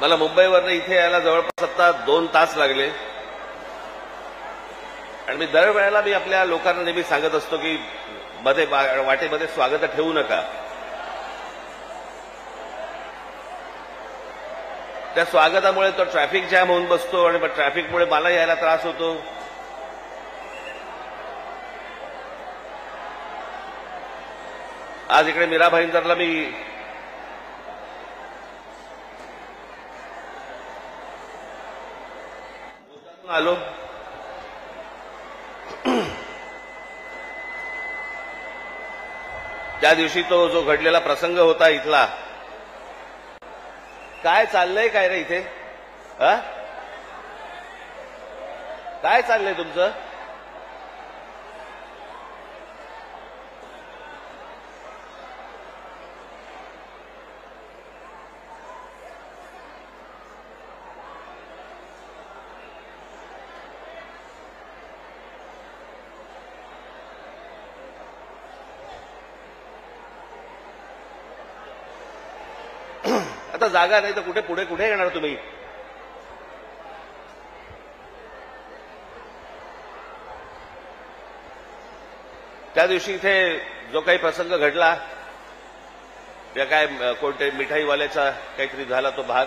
मला मुंबईवरनं इथे यायला जवळपास आता 2 तास लागले आणि मी दरवेळेला मी आपल्या लोकांना नेहमी सांगत असतो की मध्ये वाटेमध्ये स्वागत ठेवू नका. त्या स्वागतामुळे तो ट्रॅफिक जॅम होऊन बसतो आणि ट्रॅफिकमुळे मला यायला त्रास होतो. आज इकडे मीरा भाईंदरला मी आलो. त्या दिवशी तो जो घडलेला प्रसंग होता इथला, काय चाललंय काय रे इथे? काय चाललंय तुमचं? आता जागा नाही तर कुठे पुढे येणार तुम्ही? त्या दिवशी इथे जो काही प्रसंग घडला, त्या काय कोणते मिठाईवाल्याचा काहीतरी झाला तो भाग.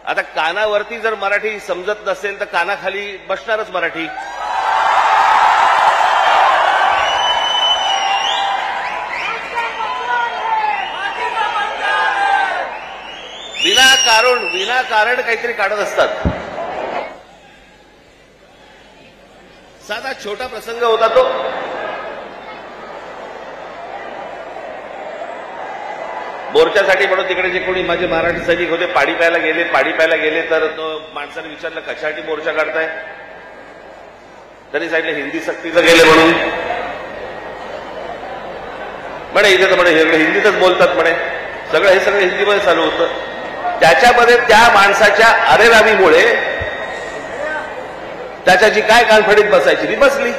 आता कानावरती जर मराठी समजत नसेल तर कानाखाली बसणारच मराठी. विनाकारण काहीतरी काढत असतात. साधा छोटा प्रसंग होता तो. मोर्चासाठी म्हणून तिकडे जे कोणी माझे मराठी सैनिक होते पाणी प्यायला गेले तर तो माणसाने विचारलं कशासाठी मोर्चा काढताय? तरी सांगितलं हिंदी सक्तीचं गेले म्हणून. म्हणे इथे तर म्हणे हिंदीतच बोलतात म्हणे. हे सगळं हिंदीमध्ये चालू होतं. त्याच्यामध्ये त्या माणसाच्या अरेरावीमुळे त्याच्याची काय कानफडीत बसायची ती बसली.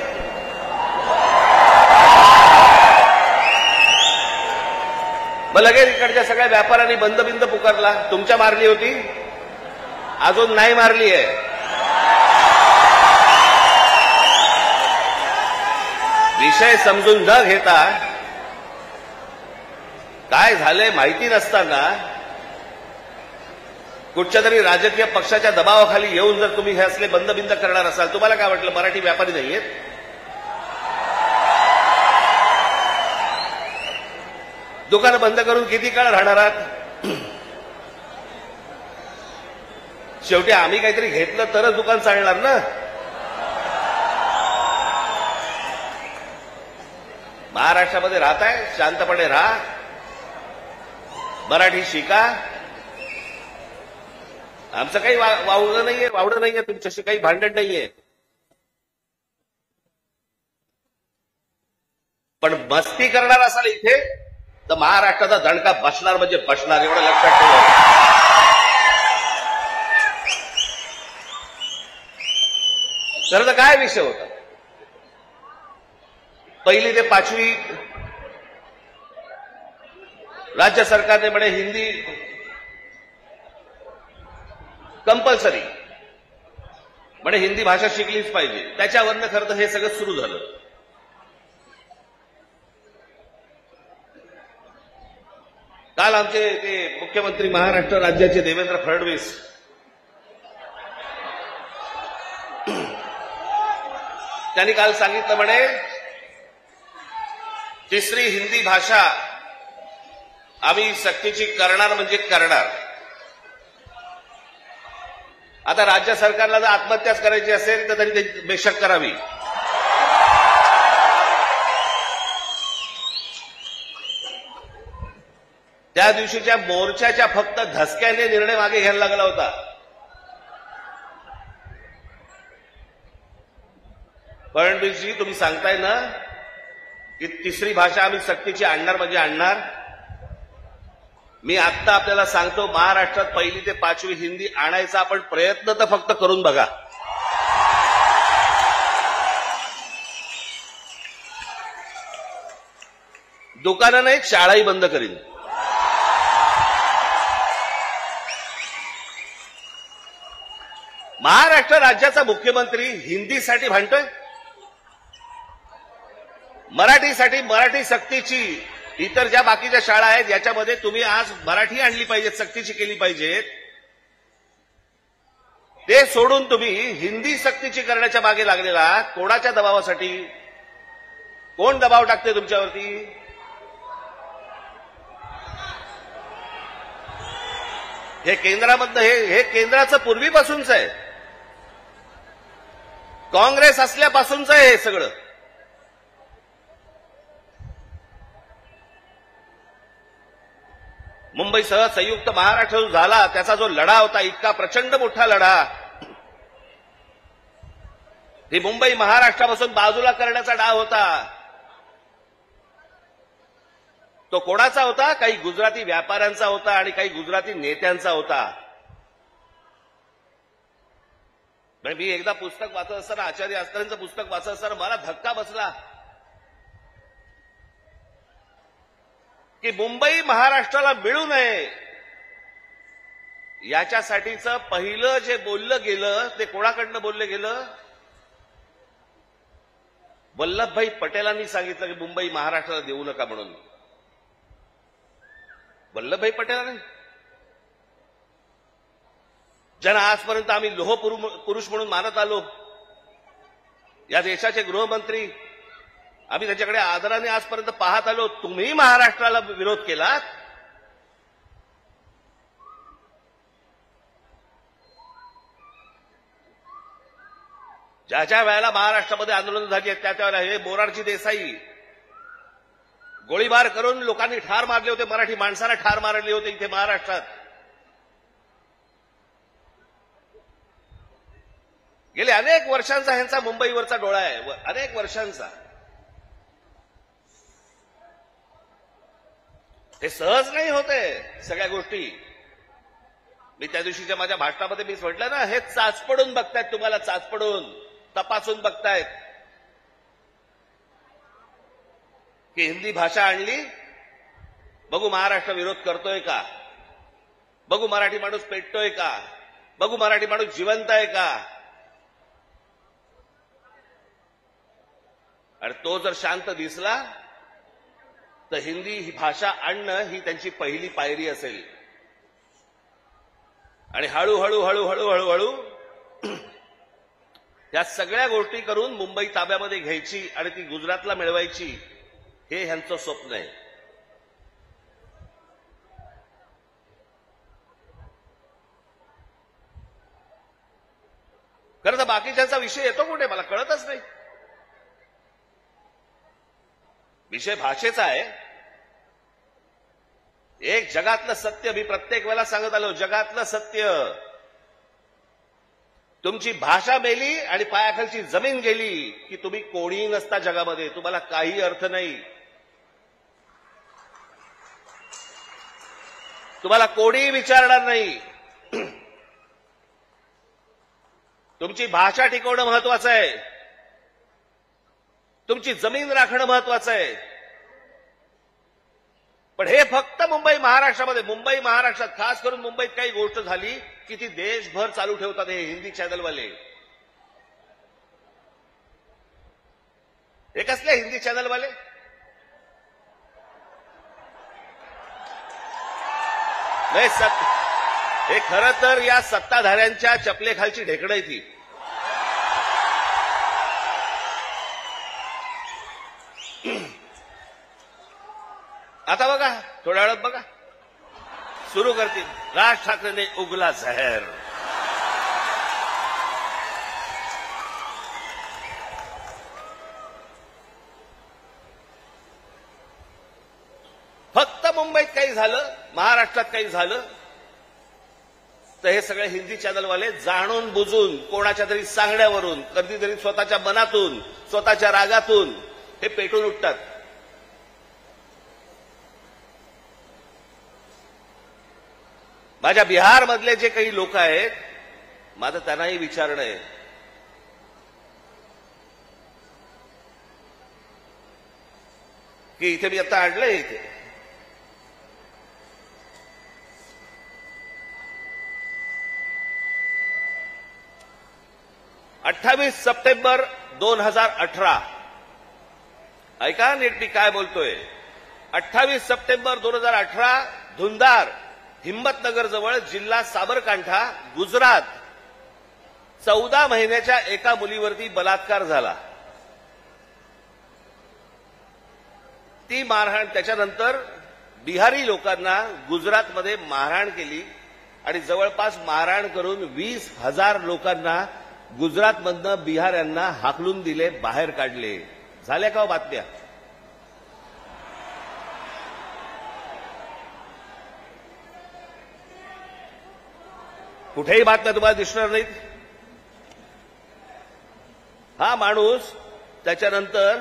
मग लगेच इकडच्या सगळ्या व्यापाऱ्यांनी बंद पुकारला. तुमच्या मारली होती, अजून नाही मारली आहे. विषय समजून न घेता काय झालंय माहिती नसताना कुठच्या तरी राजकीय पक्षाच्या दबावाखाली येऊन जर तुम्ही हे असले बंद करणार असाल, तुम्हाला काय वाटलं मराठी व्यापारी नाहीयेत? दुकानं बंद करून किती काळ राहणार आहात? शेवटी आम्ही काहीतरी घेतलं तरच दुकान चालणार ना. महाराष्ट्रामध्ये राहताय, शांतपणे राहा, मराठी शिका. आमचं काही वावडं नाहीये तुमच्याशी काही भांडण नाहीये. पण मस्ती करणार असाल इथे तर महाराष्ट्राचा दणका बसणार म्हणजे बसणार, एवढं लक्षात ठेवा. तर काय विषय होता? 1ली ते 5वी राज्य सरकारने म्हणे हिंदी कंपल्सरी, म्हणे हिंदी भाषा शिकलीच पाहिजे. त्याच्यावरनं खरं तर हे सगळं सुरू झालं. काल आमचे ते मुख्यमंत्री महाराष्ट्र राज्याचे देवेंद्र फडणवीस त्यांनी काल सांगितलं म्हणे तिसरी हिंदी भाषा आम्ही सक्तीची करणार म्हणजे करणार. आता राज्य सरकारला जर आत्महत्याच करायची असेल तर त्यांनी ते बेशक करावी. त्या दिवशीच्या मोर्चाच्या फक्त धसक्याने निर्णय मागे घ्यायला लागला होता. फडणवीसजी तुम्ही सांगताय ना की तिसरी भाषा आम्ही सक्तीची आणणार म्हणजे आणणार. मी आत्ता आपल्याला सांगतो, महाराष्ट्रात 1ली ते 5वी हिंदी आणायचा आपण प्रयत्न तर फक्त करून बघा. दुकानं नाहीत, शाळाही बंद करीन. महाराष्ट्र राज्याचा मुख्यमंत्री हिंदीसाठी भांडतोय, मराठीसाठी, मराठी सक्तीची, इतर ज्या बाकीच्या शाळा आहेत याच्यामध्ये तुम्ही आज मराठी आणली पाहिजे, सक्तीची केली पाहिजेत, ते सोडून तुम्ही हिंदी सक्तीची करण्याच्या मागे लागलेला कोणाच्या दबावासाठी? कोण दबाव टाकते तुमच्यावरती? हे केंद्रामधलं हे केंद्राचं पूर्वीपासूनच आहे, काँग्रेस असल्यापासूनच आहे हे सगळं. मुंबईसह संयुक्त महाराष्ट्र झाला त्याचा जो लढा होता, इतका प्रचंड मोठा लढा, ही मुंबई महाराष्ट्रापासून बाजूला करण्याचा डाव होता. तो कोणाचा होता? काही गुजराती व्यापाऱ्यांचा होता आणि काही गुजराती नेत्यांचा होता. मी एकदा पुस्तक वाचत असताना, आचार्य आस्तांचं पुस्तक वाचत असताना मला धक्का बसला की मुंबई महाराष्ट्राला मिळू नये याच्यासाठीचं पहिलं जे बोललं गेलं ते कोणाकडनं बोललं गेलं? वल्लभभाई पटेलांनी सांगितलं की मुंबई महाराष्ट्राला देऊ नका म्हणून. वल्लभभाई पटेलांनी, ज्यांना आजपर्यंत आम्ही लोह पुरुष म्हणून मानत आलो, या देशाचे गृहमंत्री, आम्ही त्याच्याकडे आदराने आजपर्यंत पाहत आलो, तुम्ही महाराष्ट्राला विरोध केलात. ज्या ज्या वेळेला महाराष्ट्रामध्ये आंदोलन झाली आहेत त्या त्यावेळेला हे मोरारजी देसाई गोळीबार करून लोकांनी ठार मारले होते, मराठी माणसाला ठार मारले होते इथे महाराष्ट्रात. गेले अनेक वर्षांचा ह्यांचा मुंबईवरचा डोळा आहे, अनेक वर्षांचा. हे सहज नाही होते सगळ्या गोष्टी. मी त्या दिवशीच्या माझ्या भाषणामध्ये मी म्हटलं ना, हे चाचपडून बघतायत, तुम्हाला चाचपडून तपासून बघतायत की हिंदी भाषा आणली, बघू महाराष्ट्र विरोध करतोय का, बघू मराठी माणूस पेटतोय का, बघू मराठी माणूस जिवंत आहे का. आणि तो जर शांत दिसला तर हिंदी ही भाषा आणणं ही त्यांची पहिली पायरी असेल. आणि हळूहळू हळूहळू हळूहळू या सगळ्या गोष्टी करून मुंबई ताब्यामध्ये घ्यायची आणि ती गुजरातला मिळवायची, हे ह्यांचं स्वप्न आहे. खरं तर बाकीच्यांचा विषय येतो कुठे मला कळतच नाही. विषय भाषेचा आहे. एक जगातलं सत्य मी प्रत्येक वेळेला सांगत आलो, जगातलं सत्य, तुमची भाषा मेली आणि पायाखालची जमीन गेली की तुम्ही कोणीही नसता जगामध्ये, तुम्हाला काही अर्थ नाही. तुम्हाला कोणीही विचारणार नाही. तुमची भाषा टिकवणं महत्वाचं आहे, तुमची जमीन राखणं महत्वाचं आहे. पण हे फक्त मुंबई महाराष्ट्रात खास करून मुंबईत काही गोष्ट झाली की ती देशभर चालू ठेवतात हे हिंदी चॅनलवाले. हे कसले हिंदी चॅनलवाले? नाही, हे खरं तर या सत्ताधाऱ्यांच्या चपलेखालची ढेकणं आहे ती. आता बघा, थोड्या वेळात बघा सुरू करतील, राज ठाकरेने उगला जहर. फक्त मुंबईत काही झालं, महाराष्ट्रात काही झालं तर हे सगळे हिंदी चॅनलवाले जाणून बुजून कोणाच्या तरी सांगण्यावरून, कधीतरी स्वतःच्या मनातून, स्वतःच्या रागातून हे पेटून उठतात. माझ्या बिहारमधले जे काही लोक आहेत, माझं त्यांनाही विचारणं आहे की इथे मी आता आणलंय, इथे 28 सप्टेंबर 2018 ऐका नीट मी काय बोलतोय. 28 सप्टेंबर 2018 धुंदार हिम्मतनगर जवळ जिल्हा साबरकांठा गुजरात 14 महिन्याच्या एका मुलीवरती बलात्कार झाला. ती मारहाण त्याच्यानंतर बिहारी लोकांना गुजरातमध्ये मारहाण केली आणि जवळपास मारहाण करून 20,000 लोकांना गुजरातमधनं बिहाऱ्यांना हाकलून दिले, बाहेर काढले. झाल्या का बातम्या? कुठेही बातम्या तुम्हाला दिसणार नाहीत. हा माणूस त्याच्यानंतर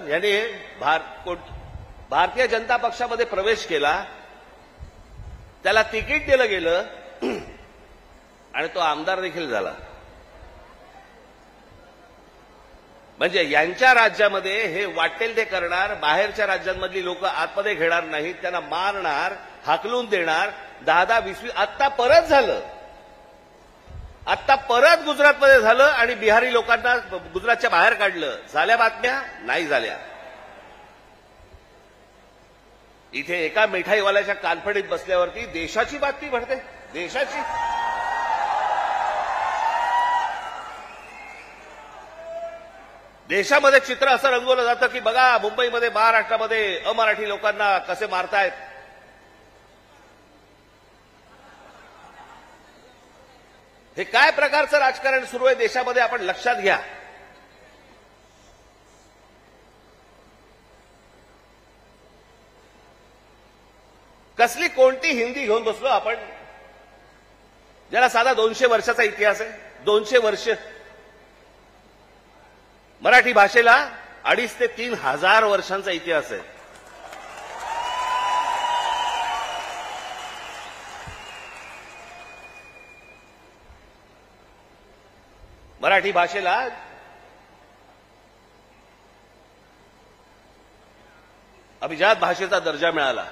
याने भारतीय जनता पक्षामध्ये प्रवेश केला. त्याला तिकीट दिलं गेलं आणि तो आमदार देखील झाला. म्हणजे यांच्या राज्यामध्ये हे वाटेल ते करणार, बाहेरच्या राज्यांमधली लोक आतमध्ये घेणार नाहीत, त्यांना मारणार, हाकलून देणार. 10-10, 20-20 आत्ता परत झालं. आत्ता परत गुजरातमध्ये झालं आणि बिहारी लोकांना गुजरातच्या बाहेर काढलं. झाल्या बातम्या? नाही झाल्या. इथे एका मिठाईवाल्याच्या कानफडीत बसल्यावरती देशाची बातमी घडते. देशाची. देशामध्ये चित्र असं रंगवलं जातं की बघा मुंबईमध्ये, महाराष्ट्रामध्ये अमराठी लोकांना कसे मारतायत. हे काय प्रकारचं राजकारण सुरू आहे देशामध्ये आपण लक्षात घ्या. कसली कोणती हिंदी घेऊन बसलो आपण, ज्याला साधा 200 वर्षाचा इतिहास आहे. 200 वर्ष. मराठी भाषेला 2,500 ते 3,000 वर्षांचा इतिहास आहे. मराठी भाषेला अभिजात भाषेचा दर्जा मिळाला.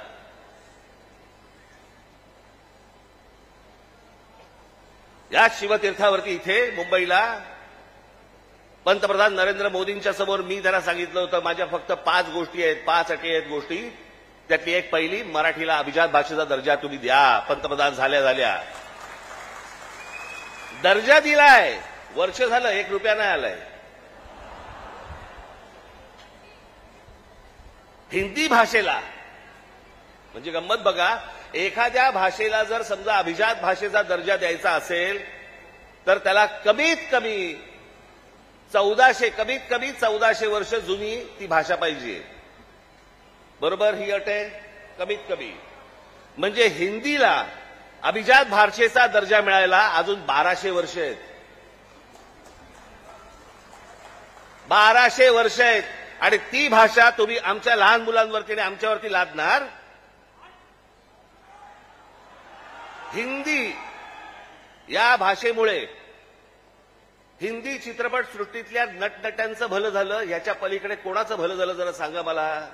या शिवतीर्थावरती इथे मुंबईला पंतप्रधान नरेंद्र मोदींच्या समोर मी त्यांना सांगितलं होतं माझ्या फक्त 5 गोष्टी आहेत, 5 अटी आहेत गोष्टी. त्यातली एक पहिली, मराठीला अभिजात भाषेचा दर्जा तुम्ही द्या. पंतप्रधान झाल्या दर्जा दिलाय. वर्ष झालं, 1 रुपया नाही आलाय. हिंदी भाषेला म्हणजे गंमत बघा, एखाद्या भाषेला जर समजा अभिजात भाषेचा दर्जा द्यायचा असेल तर त्याला कमीत कमी 1400 वर्ष जुनी ती भाषा पाहिजे. बरोबर ही अट आहे कमीत कमी. म्हणजे हिंदीला अभिजात भाषेचा दर्जा मिळायला अजून 1200 वर्ष आहेत. 1200 वर्ष आहेत आणि ती भाषा तुम्ही आमच्या लहान मुलांवरती आणि आमच्यावरती लादणार. हिंदी या भाषेमुळे हिंदी चित्रपट सृष्टीतल्या नटनट्यांचं भलं झालं, याच्या पलीकडे कोणाचं भलं झालं जरा सांगा मला.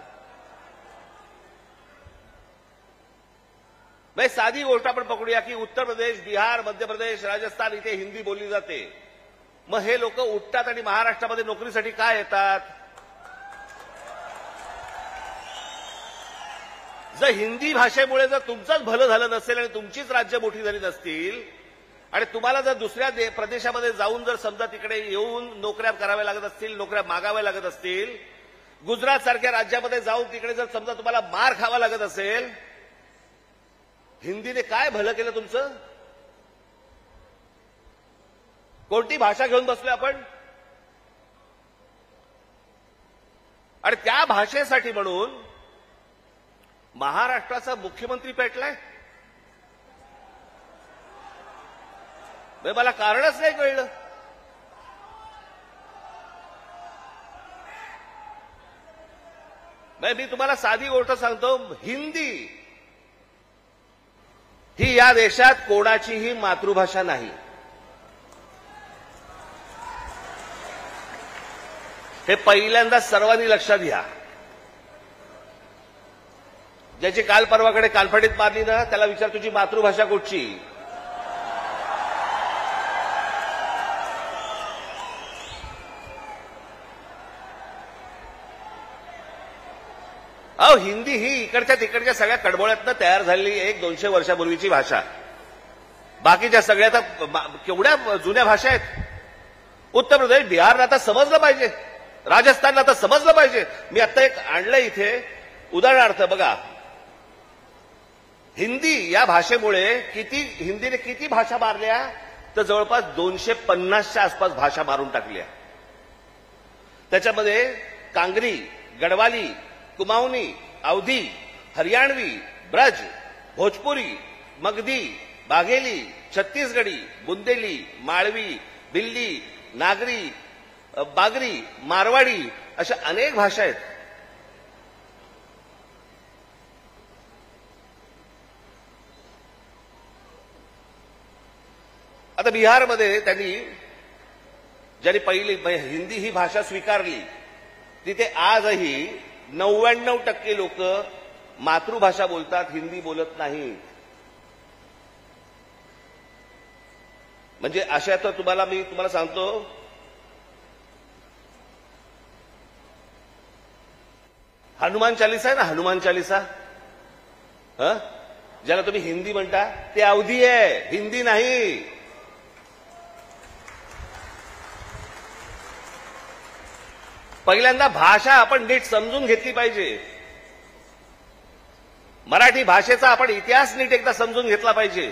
साधी गोष्ट आपण पकडूया की उत्तर प्रदेश, बिहार, मध्य प्रदेश, राजस्थान इथे हिंदी बोलली जाते. मग हे लोक उठतात आणि महाराष्ट्रामध्ये नोकरीसाठी काय येतात? जर हिंदी भाषेमुळे जर तुमचंच भलं झालं नसेल आणि तुमचीच राज्य मोठी झाली नसतील आणि तुम्हाला जर दुसऱ्या प्रदेशामध्ये जाऊन जर समजा तिकडे येऊन नोकऱ्या कराव्या लागत असतील, नोकऱ्या मागाव्या लागत असतील, गुजरात सारख्या राज्यामध्ये जाऊन तिकडे जर समजा तुम्हाला मार खावा लागत असेल, हिंदीने काय भलं केलं तुमचं? कोणती भाषा घेऊन बसलोय आपण? आणि त्या भाषेसाठी म्हणून महाराष्ट्राचा मुख्यमंत्री पेटलाय. मला कारणच नाही कळलं. मी तुम्हाला साधी गोष्ट सांगतो, हिंदी ही या देशात कोणाचीही मातृभाषा नाही. हे पहिल्यांदा सर्वांनी लक्षात घ्या. ज्याची काल परवाकडे कानफडीत मारली ना त्याला विचार तुझी मातृभाषा कुठची. अहो हिंदी ही इकडच्या तिकडच्या सगळ्या कडबोळ्यातनं तयार झालेली 100-200 वर्षापूर्वीची भाषा. बाकीच्या सगळ्या तर केवढ्या जुन्या भाषा आहेत. उत्तर प्रदेश बिहारला आता समजलं पाहिजे, राजस्थानला आता समजलं पाहिजे. मी आता एक आणलं इथे उदाहरणार्थ बघा. हिंदी या भाषेमुळे हिंदीने किती भाषा मारल्या तर जवळपास 250च्या आसपास भाषा मारून टाकल्या. त्याच्यामध्ये कांगरी, गडवाली, कुमाऊनी, अवधी, हरियाणवी, ब्रज, भोजपुरी, मगधी, बाघेली, छत्तीसगडी, बुंदेली, माळवी, भिल्ली, नागरी, बागरी, मारवाडी अशा अनेक भाषा आहेत. आता बिहारमध्ये ज्यांनी पहिली हिंदी ही भाषा स्वीकारली तिथे आजही 99% लोक मातृभाषा बोलतात, हिंदी बोलत नाहीत. म्हणजे अशा तर मी तुम्हाला सांगतो हनुमान चालीसा आहे ना, हनुमान चालीसा ज्याला तुम्ही हिंदी म्हणता ते अवधी आहे, हिंदी नाही. पहिल्यांदा भाषा आपण नीट समजून घेतली पाहिजे. मराठी भाषेचा आपण इतिहास नीट एकदा समजून घेतला पाहिजे.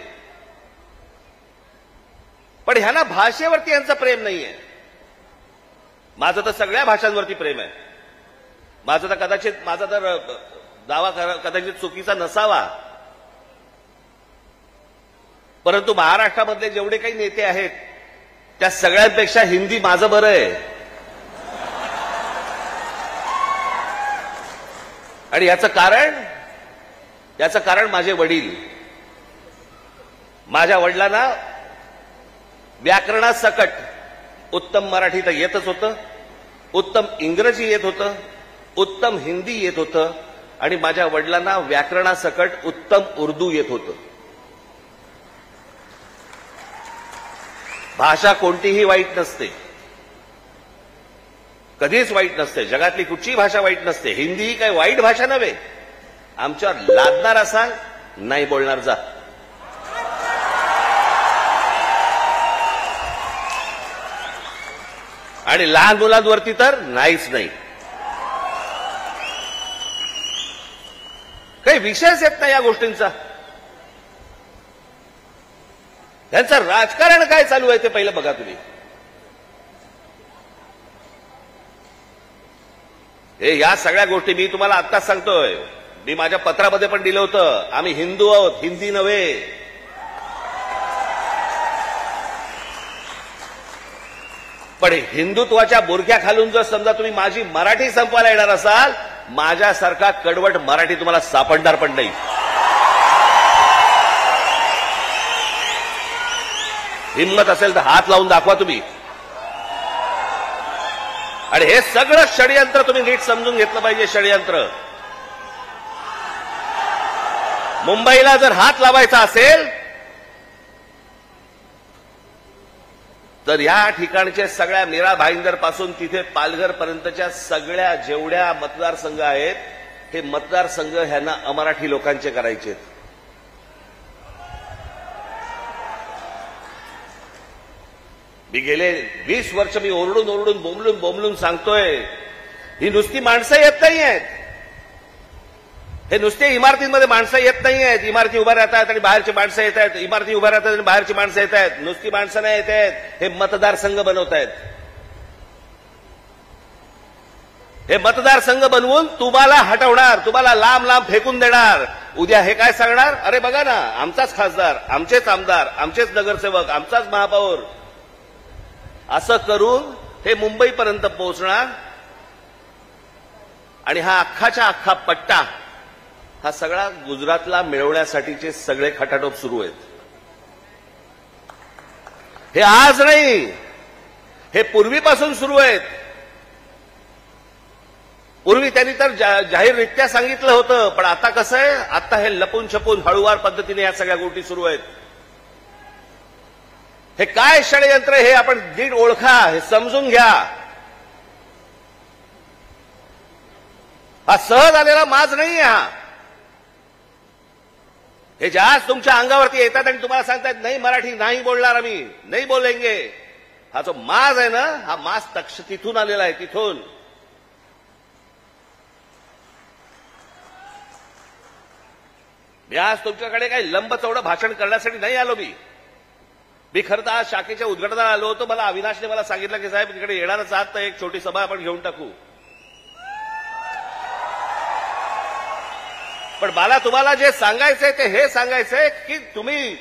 पण ह्यांना भाषेवरती यांचं प्रेम नाहीये. माझं तर सगळ्या भाषांवरती प्रेम आहे. माझा तर दावा कदाचित चुकीचा नसावा, परंतु महाराष्ट्रामधले जेवढे काही नेते आहेत त्या सगळ्यांपेक्षा हिंदी माझं बरं आहे. आणि याचं कारण माझे वडील. माझ्या वडिलांना व्याकरणासकट उत्तम मराठी तर येतच होतं, उत्तम इंग्रजी येत होतं, उत्तम हिंदी येत होतं आणि माझ्या वडिलांना व्याकरणासकट उत्तम उर्दू येत होतं. भाषा कोणतीही वाईट नसते, कधीच वाईट नसते. जगातली कुठचीही भाषा वाईट नसते. हिंदी ही काही वाईट भाषा नव्हे. आमच्यावर लादणार असाल नाही बोलणार जा. आणि लहान मुलांवरती तर नाहीच नाही. काही विषयच येत नाही या गोष्टींचा. त्यांचं राजकारण काय चालू आहे ते पहिलं बघा तुम्ही. या सगळ्या गोष्टी मी तुम्हाला आत्ताच सांगतोय. मी माझ्या पत्रामध्ये पण दिलं होतं, आम्ही हिंदू आहोत, हिंदी नव्हे. पण हिंदुत्वाच्या बुरख्या खालून जर समजा तुम्ही माझी मराठी संपवायला येणार असाल, माझ्यासारखा कडवट मराठी तुम्हाला सापडणार पण नाही. हिंमत असेल तर हात लावून दाखवा तुम्ही. आणि हे सगळं षडयंत्र तुम्ही नीट समजून घेतलं पाहिजे. षडयंत्र मुंबईला जर हात लावायचा असेल तर या ठिकाणच्या सगळ्या मीरा भाईंदर पासून तिथे पालघर पर्यंतच्या सगळ्या जेवढ्या मतदारसंघ आहेत हे मतदारसंघ ह्यांना अमराठी लोकांचे करायचे. मी गेले 20 वर्ष मी ओरडून बोंबलून सांगतोय, ही नुसती माणसं येत नाही आहेत. हे नुसते इमारतींमध्ये माणसं येत नाही आहेत. इमारती उभ्या राहतात आणि बाहेरची माणसं येत आहेत. इमारती उभ्या राहतात आणि बाहेरची माणसं येत आहेत. नुसती माणसं नाही येत आहेत. हे मतदारसंघ बनवत आहेत. हे मतदारसंघ बनवून तुम्हाला हटवणार, तुम्हाला लांब लांब फेकून देणार. उद्या हे काय सांगणार, अरे बघा ना आमचाच खासदार, आमचेच आमदार, आमचेच नगरसेवक, आमचाच महापौर. असं करून हे मुंबईपर्यंत पोहोचणार. आणि हा अख्खाच्या अख्खा पट्टा हा सगळा गुजरातला मिळवण्यासाठीचे सगळे खटाटोप सुरू आहेत. हे आज नाही, हे पूर्वीपासून सुरू आहेत. पूर्वी त्यांनी तर जाहीररित्या सांगितलं होतं, पण आता कसं आहे, आता हे लपून छपून हळूवार पद्धतीने या सगळ्या गोष्टी सुरू आहेत. हे काय षडयंत्र हे आपण नीट ओळखा, हे समजून घ्या. हा सहज आलेला माज नाहीये. हे जास्त तुमच्या अंगावरती येतात आणि तुम्हाला सांगतात नाही मराठी नाही बोलणार, आम्ही नाही बोलेंगे. हा जो माज आहे ना, हा माज तिथून आलेला आहे, तिथून. मी आज तुमच्याकडे काही लंब चौडं भाषण करण्यासाठी नाही आलो. मी खरं तर आज शाखेच्या उद्घाटनाला आलो होतो. मला अविनाशने मला सांगितलं की साहेब तिकडे येणारच आहात तर एक छोटी सभा आपण घेऊन टाकू. पण मला तुम्हाला जे सांगायचंय ते हे सांगायचंय की तुम्ही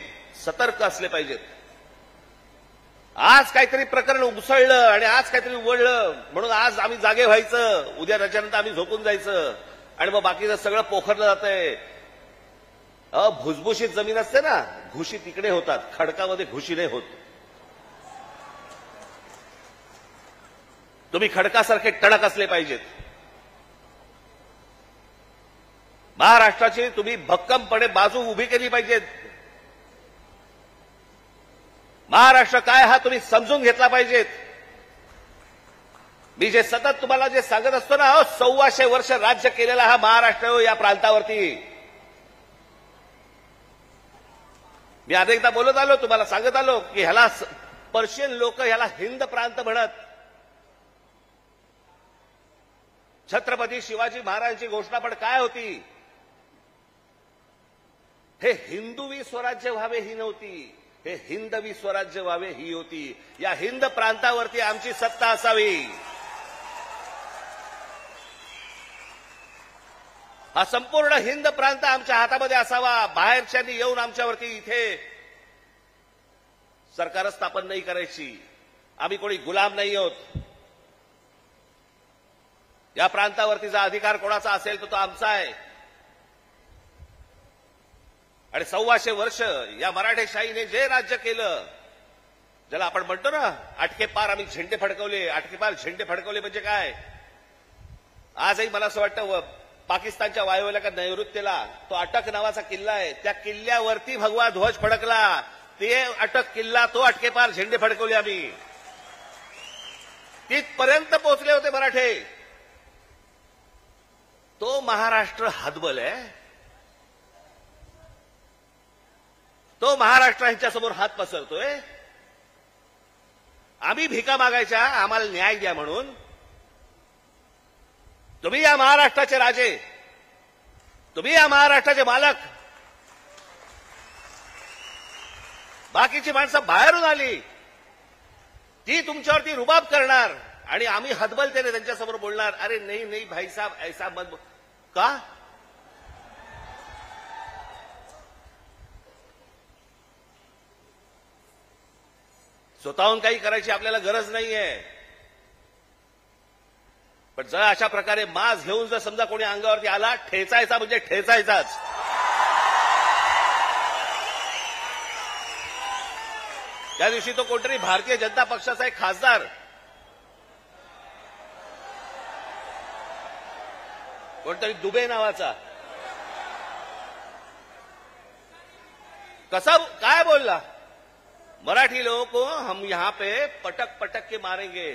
सतर्क असले पाहिजेत. आज काहीतरी प्रकरण उसळलं आणि आज काहीतरी उघडलं म्हणून आज आम्ही जागे व्हायचं, उद्या त्याच्यानंतर आम्ही झोपून जायचं आणि मग बाकीचं सगळं पोखरलं जातंय. भुसभुशीत जमीन असते ना, घुशी तिकडे होतात, खडकामध्ये घुशी नाही होत. तुम्ही खडकासारखे टणक असले पाहिजेत. महाराष्ट्राची तुम्ही भक्कमपणे बाजू उभी केली पाहिजेत. महाराष्ट्र काय हा तुम्ही समजून घेतला पाहिजेत. मी जे सतत तुम्हाला जे सांगत असतो ना, 1400 वर्ष राज्य केलेला हा महाराष्ट्र या प्रांतावरती. मी अनेकदा बोलत आलो, तुम्हाला सांगत आलो की ह्याला पर्शियन लोक ह्याला हिंद प्रांत म्हणत. छत्रपती शिवाजी महाराजांची घोषणा पण काय होती? हे हिंदवी स्वराज्य व्हावे ही नव्हती, हे हिंदवी स्वराज्य व्हावे ही होती. या हिंद प्रांतावरती आमची सत्ता असावी. हा संपूर्ण हिंद प्रांत आमच्या हातामध्ये असावा. बाहेरच्यांनी येऊन आमच्यावरती इथे सरकार स्थापन नाही करायची. आम्ही कोणी गुलाम नाही आहोत. या प्रांतावरतीचा अधिकार कोणाचा असेल तो आमचा आहे. आणि 1400 वर्ष या मराठेशाहीने जे राज्य केलं, ज्याला आपण म्हणतो ना अटके पार आम्ही झेंडे फडकवले. अटके पार झेंडे फडकवले म्हणजे काय? आजही मला असं वाटतं पाकिस्तानच्या वायव्येला का नैऋत्येला तो अटक नावाचा किल्ला आहे, त्या किल्ल्यावरती भगवा ध्वज फडकला. ते अटक किल्ला, तो अटके पार झेंडे फडकवले आम्ही. तिथपर्यंत पोहोचले होते मराठे. तो महाराष्ट्र हतबल आहे. तो महाराष्ट्र यांच्यासमोर हात पसरतोय. आम्ही भिका मागायच्या आम्हाला न्याय द्या म्हणून. तुम्ही या महाराष्ट्राचे राजे, तुम्ही या महाराष्ट्राचे मालक. बाकीची माणसं बाहेरून आली, ती तुमच्यावरती रुबाब करणार आणि आम्ही हतबलतेने त्यांच्यासमोर बोलणार, अरे नाही नाही भाईसाहेब ऐसा मत. का? स्वतःहून काही करायची आपल्याला गरज नाहीये. पण जर अशा प्रकारे माज घेऊन जर समजा कोणी अंगावरती आला, ठेचायचा म्हणजे ठेचायचाच. त्या दिवशी तो कोणतरी भारतीय जनता पक्षाचा एक खासदार, कोणतरी दुबे नावाचा, कसा काय बोलला, मराठी लोगों को हम यहां पे पटक पटक के मारेंगे.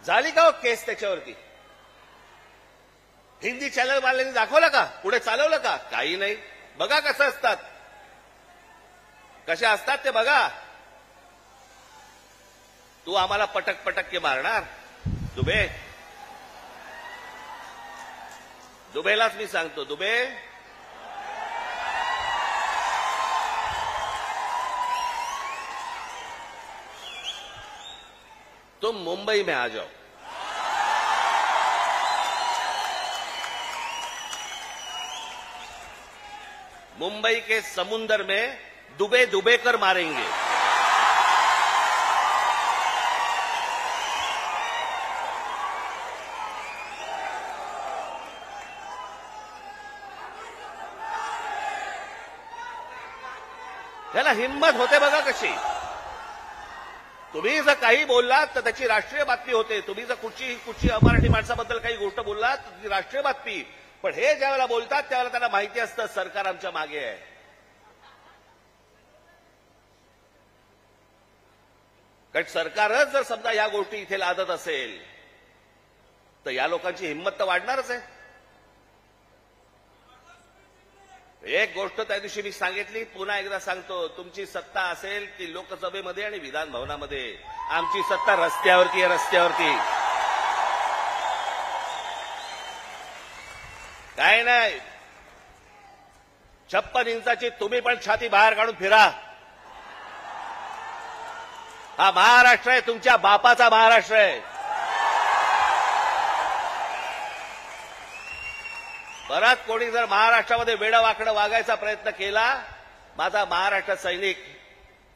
झाली का हो केस त्याच्यावरती? हिंदी चॅनल वाल्यांनी दाखवलं का? पुढे चालवलं का? काही नाही. बघा कसं असतात, कसे असतात ते बघा. तू आम्हाला पटक पटक के मारणार दुबे? दुबेलाच मी सांगतो, दुबे तुम मुंबई में आ जाओ. मुंबई के समुंदर में डुबे डुबे कर मारेंगे. त्याला हिम्मत होते बघा कशी. तुम्ही जर काही बोललात तर त्याची राष्ट्रीय बातमी होते. तुम्ही जर कुठची अमराठी माणसाबद्दल काही गोष्ट बोललात तर ती राष्ट्रीय बातमी. पण हे ज्यावेळेला बोलतात त्यावेळेला त्यांना माहिती असतं सरकार आमच्या मागे आहे. कारण सरकारच जर समजा या गोष्टी इथे लादत असेल तर या लोकांची हिंमत तर वाढणारच आहे. एक गोष्ट त्या दिवशी मी सांगितली, पुन्हा एकदा सांगतो, तुमची सत्ता असेल ती लोकसभेमध्ये आणि विधान भवनामध्ये. आमची सत्ता रस्त्यावरती आहे, रस्त्यावरती. काय नाही, 56 इंचाची तुम्ही पण छाती बाहेर काढून फिरा. हा महाराष्ट्र आहे, तुमच्या बापाचा महाराष्ट्र आहे. परत कोणी जर महाराष्ट्रामध्ये वेडं वाकडं वागायचा प्रयत्न केला, माझा महाराष्ट्र सैनिक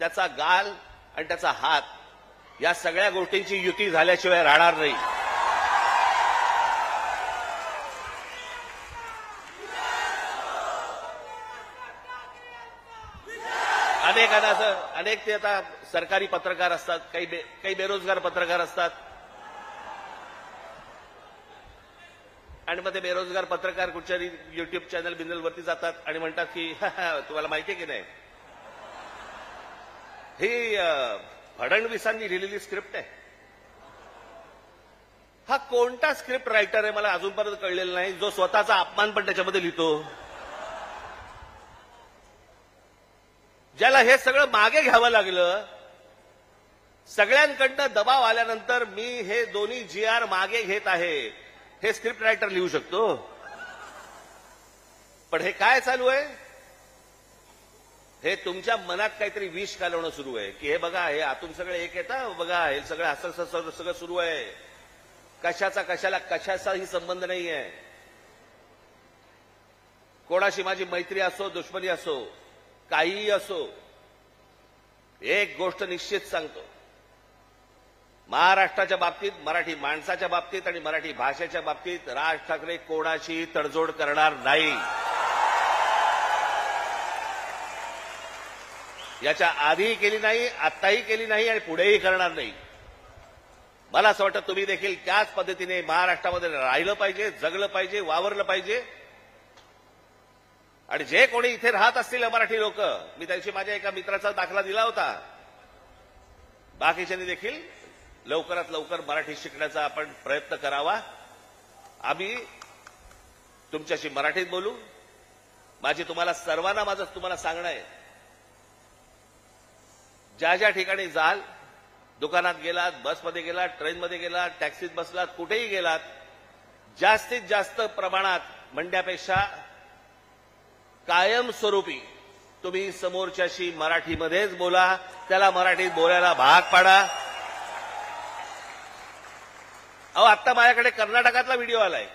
त्याचा गाल आणि त्याचा हात या सगळ्या गोष्टींची युती झाल्याशिवाय राहणार नाही. अनेक ते आता सरकारी पत्रकार असतात, काही बेरोजगार पत्रकार असतात. आणि मग ते बेरोजगार पत्रकार कुठच्या युट्यूब चॅनल बिनलवरती जातात आणि म्हणतात की तुम्हाला माहिती आहे की नाही, ही फडणवीसांनी लिहिलेली स्क्रिप्ट आहे. हा कोणता स्क्रिप्ट रायटर आहे मला अजूनपर्यंत कळलेला नाही, जो स्वतःचा अपमान पण त्याच्यामध्ये लिहितो. ज्याला हे सगळं मागे घ्यावं लागलं, सगळ्यांकडनं दबाव आल्यानंतर मी हे दोन्ही GR मागे घेत आहे, हे स्क्रिप्ट रायटर लिहू शकतो. पण हे काय चालू आहे, हे तुमच्या मनात काहीतरी विष घालवणं सुरू आहे की हे बघा, हे आतून सगळं एक येतं, बघा हे सगळं असं सगळं सुरू आहे. कशाचाही संबंध नाही आहे. कोणाशी माझी मैत्री असो, दुश्मनी असो, काहीही असो, एक गोष्ट निश्चित सांगतो, महाराष्ट्राच्या बाबतीत, मराठी माणसाच्या बाबतीत आणि मराठी भाषेच्या बाबतीत राज ठाकरे कोणाशी तडजोड करणार नाही. याच्या आधीही केली नाही, आत्ताही केली नाही आणि पुढेही करणार नाही. मला असं वाटतं तुम्ही देखील त्याच पद्धतीने महाराष्ट्रामध्ये राहिलं पाहिजे, जगलं पाहिजे, वावरलं पाहिजे. आणि जे कोणी इथे राहत असतील मराठी लोक, मी त्या दिवशी माझ्या एका मित्राचा दाखला दिला होता, बाकीच्यांनी देखील लवकरात लवकर मराठी शिकण्याचा आपण प्रयत्न करावा. आम्ही तुमच्याशी मराठीत बोलू. तुम्हाला सर्वांना तुम्हाला सांगणं आहे, ज्या ज्या ठिकाणी जाल, दुकानात गेलात, बसमध्ये गेलात, ट्रेनमध्ये गेलात, टॅक्सीत बसलात, कुठेही गेलात, जास्तीत जास्त प्रमाणात म्हणण्यापेक्षा कायमस्वरूपी तुम्ही समोरच्याशी मराठीमध्येच बोला, त्याला मराठीत बोलायला भाग पाडा. आता माझ्याकडे कर्नाटकातला व्हिडिओ आलाय.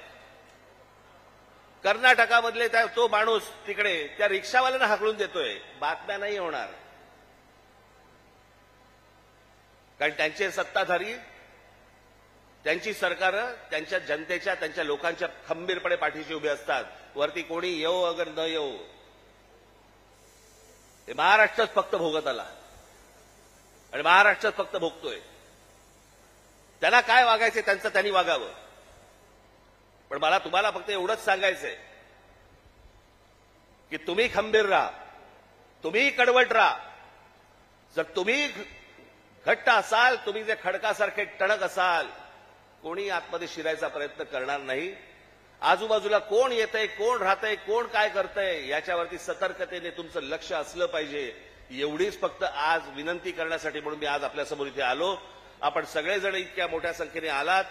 कर्नाटकामधले तो माणूस तिकडे त्या रिक्षावाल्यांना हाकलून देतोय. बातम्या नाही होणार, कारण त्यांचे सत्ताधारी, त्यांची सरकारं त्यांच्या जनतेच्या, त्यांच्या लोकांच्या खंबीरपणे पाठीशी उभे असतात. वरती कोणी येऊ अगर न येऊ, हे महाराष्ट्रच फक्त भोगत आला आणि महाराष्ट्रच फक्त भोगतोय. त्यांना काय वागायचं त्यांचं त्यांनी वागावं. पण मला तुम्हाला फक्त एवढंच सांगायचंय की तुम्ही खंबीर राहा, तुम्ही कडवट राहा. जर तुम्ही घट्ट असाल, तुम्ही जे खडकासारखे टणक असाल, कोणी आतमध्ये शिरायचा प्रयत्न करणार नाही. आजूबाजूला कोण येतंय, कोण राहतंय, कोण काय करतंय, याच्यावरती सतर्कतेने तुमचं लक्ष असलं पाहिजे. एवढीच फक्त आज विनंती करण्यासाठी म्हणून मी आज आपल्यासमोर इथे आलो. आपण सगळेजण इतक्या मोठ्या संख्येने आलात,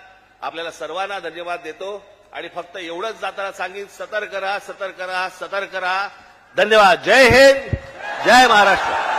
आपल्याला सर्वांना धन्यवाद देतो. आणि फक्त एवढंच जाताना सांगेन, सतर्क राहा, सतर्क राहा, सतर्क राहा. धन्यवाद. जय हिंद, जय महाराष्ट्र.